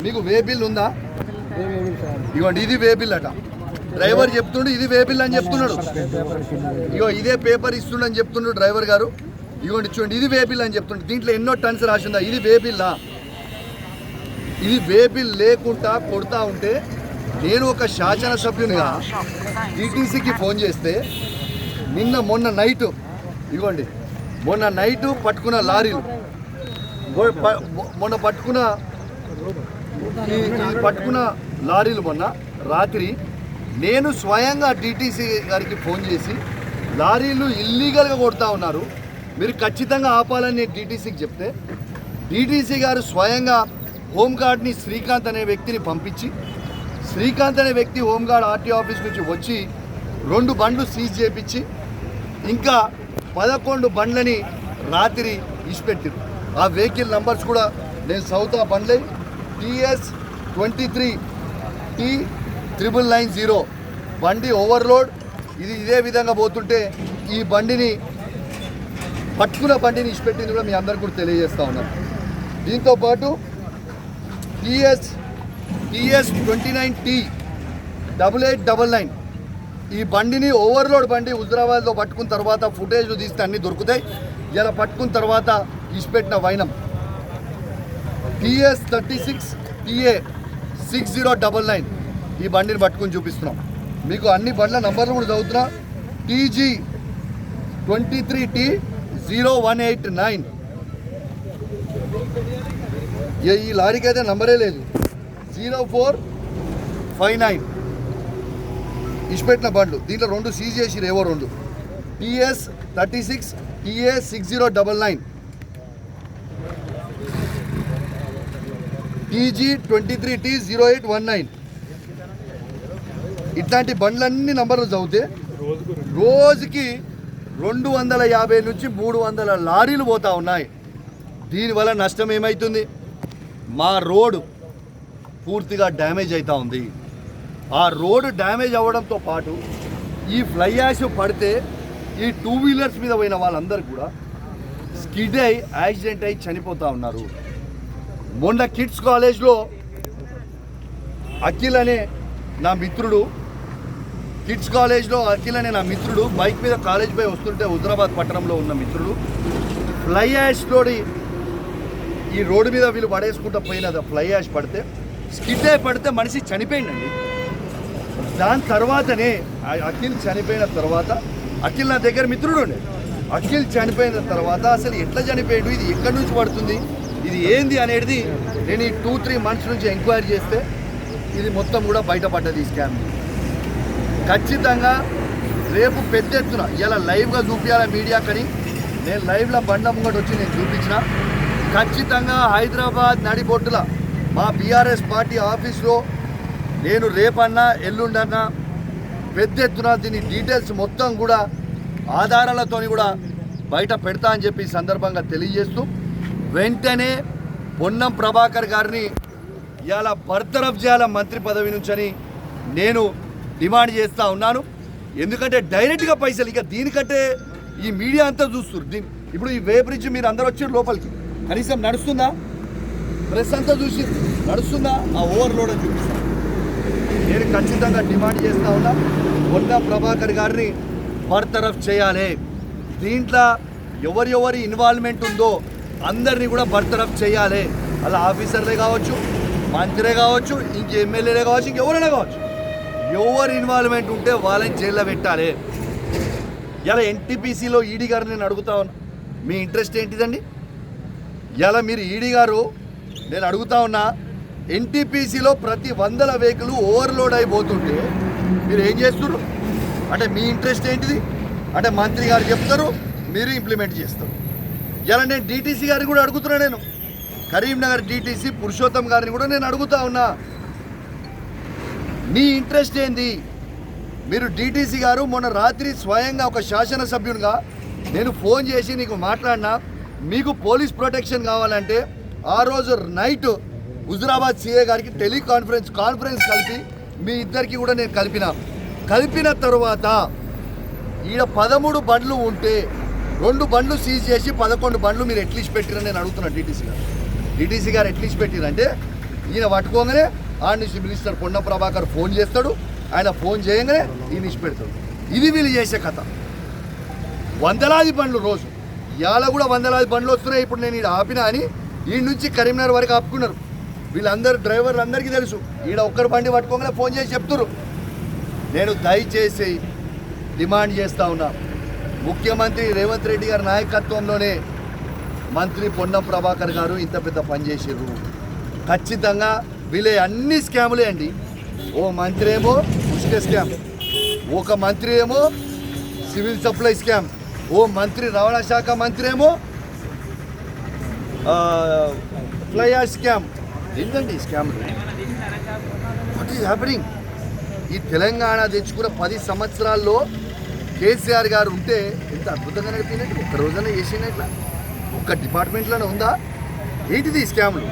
మీకు way bill ఉందా? ఇగోండి ఇది వే బిల్ అట. డ్రైవర్ చెప్తుండు ఇది వే బిల్ అని చెప్తున్నాడు. ఇగో ఇదే పేపర్ ఇస్తుండని చెప్తున్నాడు డ్రైవర్ గారు. ఇగోండి చూడండి ఇది వే బిల్ అని చెప్తుండే. దీంట్లో ఎన్నో టన్స్ రాసిందా? ఇది వే బిల్లా? ఇది వే బిల్ లేకుండా కొడతా ఉంటే నేను ఒక శాసనసభ్యునిగా టీటీసీకి ఫోన్ చేస్తే మొన్న నైట్ ఇగోండి మొన్న నైట్ పట్టుకున్న లారీలు మొన్న పట్టుకున్న లారీలు మొన్న రాత్రి నేను స్వయంగా టీటీసీ గారికి ఫోన్ చేసి లారీలు ఇల్లీగల్గా కొడతా ఉన్నారు, మీరు ఖచ్చితంగా ఆపాలని నేను టీటీసీకి చెప్తే టీటీసీ గారు స్వయంగా హోంగార్డ్ని శ్రీకాంత్ అనే వ్యక్తిని పంపించి శ్రీకాంత్ అనే వ్యక్తి హోంగార్డ్ ఆర్టీఓ ఆఫీస్ నుంచి వచ్చి 2 బండ్లు సీజ్ చేయించి ఇంకా 11 బండ్లని రాత్రి ఇచ్చిపెట్టారు. ఆ వెహికల్ నంబర్స్ కూడా నేను సౌత్ ఆ బండ్లే TS23 T990 బండి ఓవర్లోడ్. ఇదే విధంగా పోతుంటే ఈ బండిని పట్టుకున్న బండిని ఇచ్చిపెట్టింది కూడా మీ అందరికి కూడా తెలియజేస్తా ఉన్నాను. దీంతోపాటు TS29 T8899 ఈ బండిని ఓవర్లోడ్ బండి హుజరాబాద్లో పట్టుకున్న తర్వాత ఫుటేజ్ తీస్తే అన్నీ దొరుకుతాయి. ఇలా పట్టుకున్న తర్వాత ఇచ్చిపెట్టిన వైనం TS36 TA6099 ఈ బండిని పట్టుకుని చూపిస్తున్నాం. మీకు అన్ని బండ్ల నంబర్లు కూడా చదువుతున్నా. TG23 T0189 ఈ లారీకి అయితే నంబరే లేదు. 0459 ఇచ్చిపెట్టిన బండ్లు. దీంట్లో 2 సీజ్ చేసి ఏవో 2 TS36 TA6099 TG23 T0819 ఇట్లాంటి బండ్లన్నీ నంబర్లు చదివితే రోజుకి 250 నుంచి 300 లారీలు పోతా ఉన్నాయి. దీనివల్ల నష్టం ఏమవుతుంది? మా రోడ్డు పూర్తిగా డ్యామేజ్ అవుతూ ఉంది. ఆ రోడ్డు డ్యామేజ్ అవ్వడంతో పాటు ఈ ఫ్లై యాష్ పడితే ఈ 2 వీలర్స్ మీద పోయిన వాళ్ళందరూ కూడా స్కిడ్ అయి యాక్సిడెంట్ అయి చనిపోతూ ఉన్నారు. మొన్న కిడ్స్ కాలేజ్లో అఖిల్ అనే నా మిత్రుడు బైక్ మీద కాలేజ్ పై వస్తుంటే హుజరాబాద్ పట్టణంలో ఉన్న మిత్రుడు ఫ్లై యాష్ తోడి ఈ రోడ్డు మీద వీళ్ళు పడేసుకుంటూ పోయిన ఫ్లై యాష్ పడితే స్కిడ్ అయి పడితే మనిషి చనిపోయిందండి. దాని తర్వాతనే అఖిల్ చనిపోయిన తర్వాత అఖిల్ నా దగ్గర మిత్రుడు ఉండే. అఖిల్ చనిపోయిన తర్వాత అసలు ఎట్లా చనిపోయాడు, ఇది ఎక్కడి నుంచి పడుతుంది, ఇది ఏంది అనేది నేను ఈ 2-3 మంత్స్ నుంచి ఎంక్వైరీ చేస్తే ఇది మొత్తం కూడా బయటపడ్డది ఈ స్కామ్. ఖచ్చితంగా రేపు పెద్ద ఎత్తున ఇలా లైవ్గా చూపించాలి మీడియాకని నేను లైవ్లో బండ్ల ముంగట వచ్చి నేను చూపించిన. ఖచ్చితంగా హైదరాబాద్ నడిబొట్టుల మా బీఆర్ఎస్ పార్టీ ఆఫీస్లో నేను రేపన్నా ఎల్లుండన్నా పెద్ద ఎత్తున దీని డీటెయిల్స్ మొత్తం కూడా ఆధారాలతో కూడా బయట పెడతా అని చెప్పి సందర్భంగా తెలియజేస్తూ వెంటనే పొన్నం ప్రభాకర్ గారిని ఇవాళ బర్తరఫ్ చేయాల మంత్రి పదవి నుంచని నేను డిమాండ్ చేస్తూ ఉన్నాను. ఎందుకంటే డైరెక్ట్గా పైసలు ఇక దీనికంటే ఈ మీడియా అంతా చూస్తారు. ఇప్పుడు ఈ వే బ్రిడ్జ్ మీరు అందరూ వచ్చారు లోపలికి, కనీసం నడుస్తుందా? ప్రెస్ అంతా చూసి నడుస్తుందా? ఆ ఓవర్లోడ్ అని చూపిస్తాను. నేను ఖచ్చితంగా డిమాండ్ చేస్తూ ఉన్నా పొన్నం ప్రభాకర్ గారిని బర్తరఫ్ చేయాలి. దీంట్లో ఎవరి ఇన్వాల్వ్మెంట్ ఉందో అందరినీ కూడా బర్తరఫ్ చేయాలి. అలా ఆఫీసర్లే కావచ్చు, మంత్రే కావచ్చు, ఇంక ఎమ్మెల్యేలే కావచ్చు, ఇంకెవరైనా కావచ్చు, ఎవరు ఇన్వాల్వ్మెంట్ ఉంటే వాళ్ళని జైల్లో పెట్టాలి. ఇలా ఎన్టీపీసీలో ఈడీ గారు నేను అడుగుతా ఉన్నా, మీ ఇంట్రెస్ట్ ఏంటిదండి? ఇలా మీరు ఈడీ గారు నేను అడుగుతా ఉన్నా, ఎన్టీపీసీలో ప్రతి 100 వెహికల్ ఓవర్లోడ్ అయిపోతుంటే మీరు ఏం చేస్తున్నారు? అంటే మీ ఇంట్రెస్ట్ ఏంటిది? అంటే మంత్రి గారు చెప్తారు, మీరు ఇంప్లిమెంట్ చేస్తారు. ఇలా నేను డీటీసీ గారిని కూడా అడుగుతున్నా, నేను కరీంనగర్ డీటీసీ పురుషోత్తం గారిని కూడా నేను అడుగుతా ఉన్నా, మీ ఇంట్రెస్ట్ ఏంది? మీరు డీటీసీ గారు మొన్న రాత్రి స్వయంగా ఒక శాసనసభ్యునిగా నేను ఫోన్ చేసి నీకు మాట్లాడినా, మీకు పోలీస్ ప్రొటెక్షన్ కావాలంటే ఆ రోజు నైట్ హుజరాబాద్ సీఏ గారికి కాన్ఫరెన్స్ కలిపి మీ ఇద్దరికి కూడా నేను కలిపిన తర్వాత ఈడ 13 బండ్లు ఉంటే 2 బండ్లు సీజ్ చేసి 11 బండ్లు మీరు ఎట్లీస్ట్ పెట్టిరని నేను అడుగుతున్నా. డీటీసీ గారు ఎట్లీస్ట్ పెట్టిరంటే ఈయన పట్టుకోగానే ఆడ నుంచి మినిస్టర్ పొన్నం ప్రభాకర్ ఫోన్ చేస్తాడు, ఆయన ఫోన్ చేయగానే ఈయన ఇచ్చి పెడతాడు. ఇది వీళ్ళు చేసే కథ. వందలాది బండ్లు రోజు, ఇవాళ కూడా వందలాది బండ్లు వస్తున్నాయి. ఇప్పుడు నేను ఈడ ఆపినా అని ఈ నుంచి కరీంనగర్ వరకు ఆపుకున్నారు. వీళ్ళందరూ డ్రైవర్లు అందరికీ తెలుసు, ఈడ ఒక్కరు బండి పట్టుకోగానే ఫోన్ చేసి చెప్తున్నారు. నేను దయచేసి డిమాండ్ చేస్తూ ఉన్నా, ముఖ్యమంత్రి రేవంత్ రెడ్డి గారి నాయకత్వంలోనే మంత్రి పొన్నం ప్రభాకర్ గారు ఇంత పెద్ద పని చేసారు. ఖచ్చితంగా వీళ్ళే అన్ని స్కాములే అండి. ఓ మంత్రి ఏమో ఉచిత స్కామ్, ఒక మంత్రి ఏమో సివిల్ సప్లై స్కామ్, ఓ మంత్రి రవాణా శాఖ మంత్రి ఏమో ఫ్లై యాష్ స్కామ్. ఏంటండి ఈ స్కామ్? What is happening? ఈ తెలంగాణ తెచ్చుకున్న 10 సంవత్సరాల్లో కేసీఆర్ గారు ఉంటే ఎంత అద్భుతంగా నడిపినట్టు, ఒక్క రోజున చేసినట్ల ఒక్క డిపార్ట్మెంట్లోనే ఉందా? ఏంటిది ఈ స్కామ్లు?